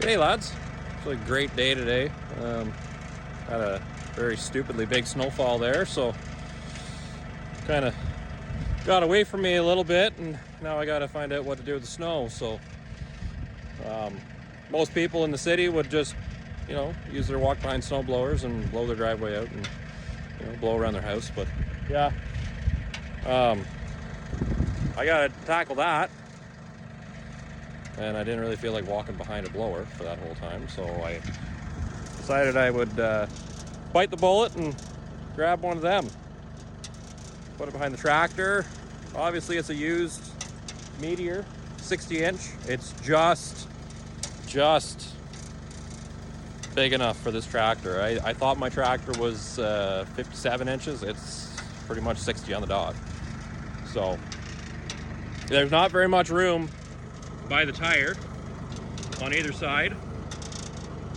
Hey lads, it's a great day today. Had a very stupidly big snowfall there, so kind of got away from me a little bit, and now I got to find out what to do with the snow. So most people in the city would just, use their walk behind snow blowers and blow their driveway out and blow around their house. But yeah, I got to tackle that. And I didn't really feel like walking behind a blower for that whole time, so I decided I would bite the bullet and grab one of them. Put it behind the tractor. Obviously it's a used Meteor, 60-inch. It's just big enough for this tractor. I thought my tractor was 57 inches. It's pretty much 60 on the dot. So there's not very much room by the tire on either side.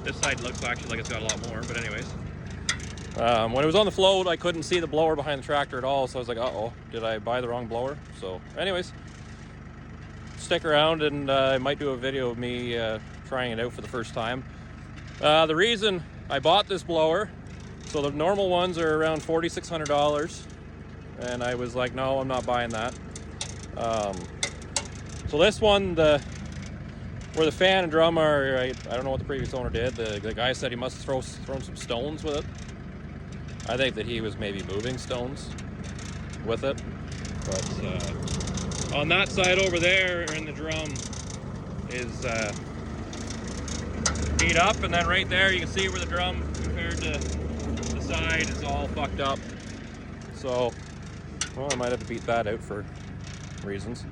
This side looks actually like it's got a lot more, but anyways. When it was on the float, I couldn't see the blower behind the tractor at all, so I was like, uh-oh, did I buy the wrong blower? So anyways, stick around and I might do a video of me trying it out for the first time. The reason I bought this blower, so the normal ones are around $4,600, and I was like, no, I'm not buying that. So this one, where the fan and drum are, I don't know what the previous owner did. The guy said he must have thrown some stones with it. I think that he was maybe moving stones with it. But on that side over there in the drum is beat up, and then right there you can see where the drum compared to the side is all fucked up. So, well, I might have to beat that out for reasons.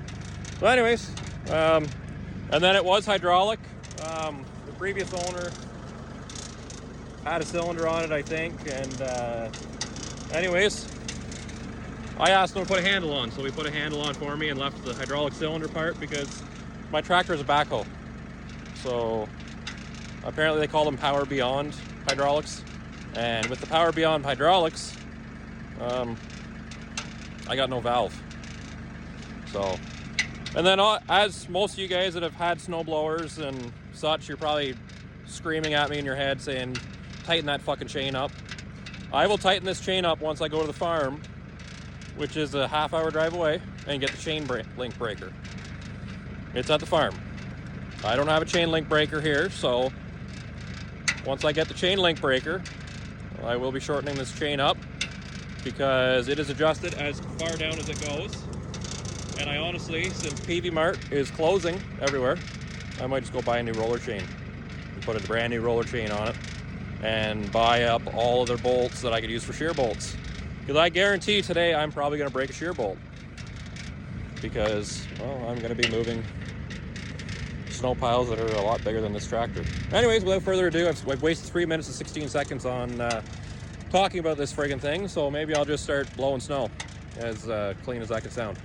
So anyways, and then it was hydraulic. The previous owner had a cylinder on it, I think, and anyways, I asked him to put a handle on, so we put a handle on for me and left the hydraulic cylinder part because my tractor is a backhoe. So apparently they call them Power Beyond hydraulics, and with the Power Beyond hydraulics, I got no valve. So, and then as most of you guys that have had snow blowers and such, you're probably screaming at me in your head saying, tighten that fucking chain up. I will tighten this chain up once I go to the farm, which is a half-hour drive away, and get the chain link breaker. It's at the farm. I don't have a chain link breaker here, so once I get the chain link breaker, I will be shortening this chain up because it is adjusted as far down as it goes. And I honestly, since PV Mart is closing everywhere, I might just go buy a new roller chain and put a brand new roller chain on it and buy up all of their bolts that I could use for shear bolts. Because I guarantee today I'm probably going to break a shear bolt because, well, I'm going to be moving snow piles that are a lot bigger than this tractor. Anyways, without further ado, I've wasted 3 minutes and 16 seconds on talking about this friggin' thing, so maybe I'll just start blowing snow as clean as I can sound.